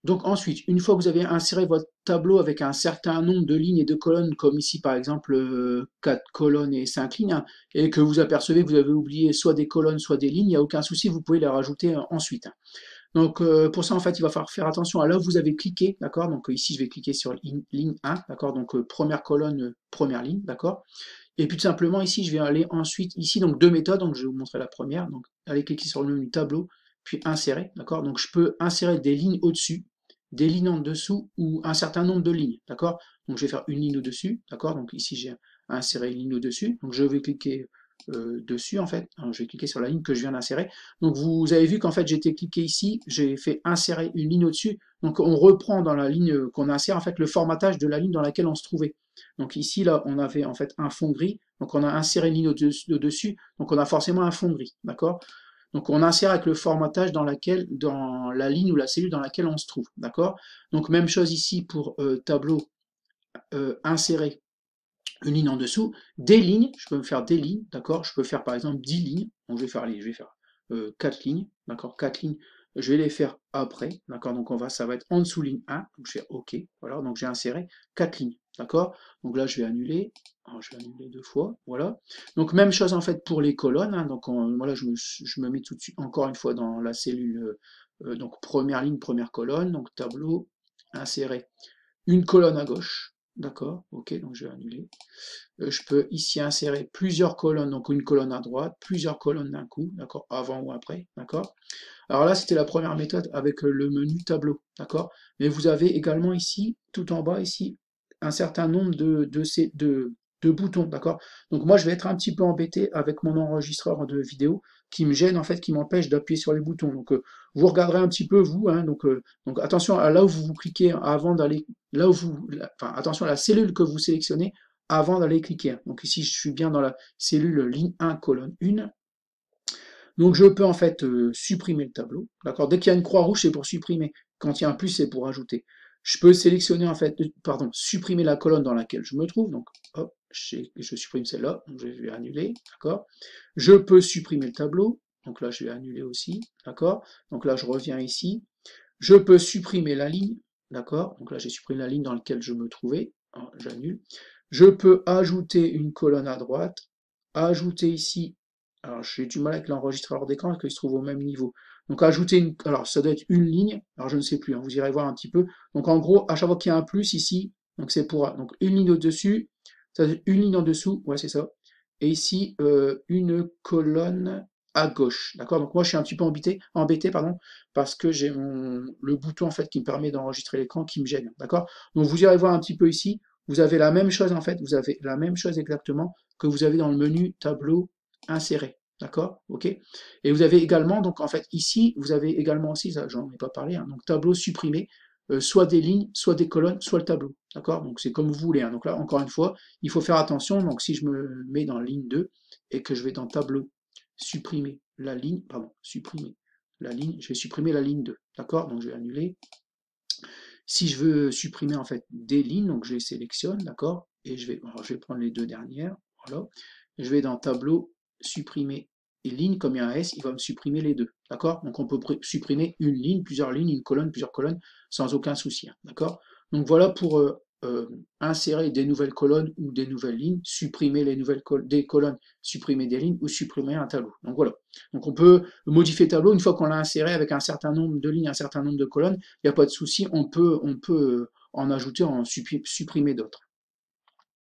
Donc ensuite, une fois que vous avez inséré votre tableau avec un certain nombre de lignes et de colonnes, comme ici par exemple 4 colonnes et 5 lignes, hein, et que vous apercevez que vous avez oublié soit des colonnes, soit des lignes, il n'y a aucun souci, vous pouvez les rajouter ensuite. Donc pour ça, en fait, il va falloir faire attention à là où vous avez cliqué, d'accord? Donc ici, je vais cliquer sur ligne 1, d'accord? Donc première colonne, première ligne, d'accord? Et puis tout simplement, ici, je vais aller ensuite, ici, donc deux méthodes, donc je vais vous montrer la première, donc aller cliquer sur le menu tableau, puis insérer, d'accord? Donc je peux insérer des lignes au-dessus, des lignes en dessous, ou un certain nombre de lignes, d'accord? Donc je vais faire une ligne au-dessus, d'accord? Donc ici, j'ai inséré une ligne au-dessus, donc je vais cliquer dessus, en fait. Alors, je vais cliquer sur la ligne que je viens d'insérer. Donc vous avez vu qu'en fait, j'ai été cliqué ici, j'ai fait insérer une ligne au-dessus, donc on reprend dans la ligne qu'on insère, en fait, le formatage de la ligne dans laquelle on se trouvait. Donc ici, là, on avait en fait un fond gris, donc on a inséré une ligne au-dessus, donc on a forcément un fond gris, d'accord? Donc on insère avec le formatage dans la ligne ou la cellule dans laquelle on se trouve, d'accord? Donc même chose ici pour tableau insérer une ligne en dessous, des lignes, je peux me faire des lignes, d'accord? Je peux faire par exemple 10 lignes, donc je vais faire 4 lignes, d'accord? 4 lignes, je vais les faire après, d'accord? Donc ça va être en dessous ligne 1, donc je fais OK, voilà, donc j'ai inséré 4 lignes, d'accord? Donc là je vais annuler, alors, je vais annuler deux fois, voilà. Donc même chose en fait pour les colonnes, hein, donc voilà, je me mets tout de suite encore une fois dans la cellule, donc première ligne, première colonne, donc tableau, insérer une colonne à gauche, d'accord? OK, donc je vais annuler. Je peux ici insérer plusieurs colonnes, donc une colonne à droite, plusieurs colonnes d'un coup, d'accord, avant ou après, d'accord. Alors là, c'était la première méthode avec le menu tableau, d'accord. Mais vous avez également ici, tout en bas, ici, un certain nombre de boutons, d'accord. Donc moi, je vais être un petit peu embêté avec mon enregistreur de vidéo qui me gêne, en fait, qui m'empêche d'appuyer sur les boutons. Donc vous regarderez un petit peu, vous, hein, donc attention à là où vous cliquez avant d'aller, là où enfin, attention à la cellule que vous sélectionnez avant d'aller cliquer. Donc ici, je suis bien dans la cellule ligne 1, colonne 1. Donc je peux en fait supprimer le tableau. D'accord. Dès qu'il y a une croix rouge, c'est pour supprimer. Quand il y a un plus, c'est pour ajouter. Je peux sélectionner en fait, pardon, supprimer la colonne dans laquelle je me trouve. Donc hop, je supprime celle-là. Donc je vais annuler. D'accord. Je peux supprimer le tableau. Donc là, je vais annuler aussi. D'accord. Donc là, je reviens ici. Je peux supprimer la ligne. D'accord. Donc là, j'ai supprimé la ligne dans laquelle je me trouvais. J'annule. Je peux ajouter une colonne à droite, ajouter ici, alors j'ai du mal avec l'enregistreur d'écran parce qu'il se trouve au même niveau. Donc ajouter alors ça doit être une ligne, alors je ne sais plus, hein, vous irez voir un petit peu. Donc en gros, à chaque fois qu'il y a un plus ici, donc c'est pour donc une ligne au-dessus, ça doit être une ligne en dessous, ouais c'est ça. Et ici, une colonne à gauche, d'accord? Donc moi je suis un petit peu embêté pardon, parce que j'ai le bouton en fait qui me permet d'enregistrer l'écran qui me gêne, d'accord? Donc vous irez voir un petit peu ici, vous avez la même chose en fait, vous avez la même chose exactement que vous avez dans le menu tableau inséré, d'accord? Ok? Et vous avez également, donc en fait ici, vous avez également aussi, ça j'en ai pas parlé, hein, donc tableau supprimé, soit des lignes, soit des colonnes, soit le tableau, d'accord? Donc c'est comme vous voulez, hein. Donc là, encore une fois, il faut faire attention, donc si je me mets dans la ligne 2 et que je vais dans tableau, supprimer la ligne, pardon, supprimer la ligne, je vais supprimer la ligne 2, d'accord? Donc je vais annuler. Si je veux supprimer en fait des lignes, donc je les sélectionne, d'accord? Et alors je vais prendre les deux dernières, voilà. Je vais dans tableau, supprimer les lignes, comme il y a un S, il va me supprimer les deux, d'accord? Donc on peut supprimer une ligne, plusieurs lignes, une colonne, plusieurs colonnes, sans aucun souci, hein, d'accord? Donc voilà pour insérer des nouvelles colonnes ou des nouvelles lignes, supprimer des colonnes, supprimer des lignes ou supprimer un tableau. Donc voilà. Donc on peut modifier le tableau une fois qu'on l'a inséré avec un certain nombre de lignes, un certain nombre de colonnes, il n'y a pas de souci, on peut en ajouter, en supprimer d'autres.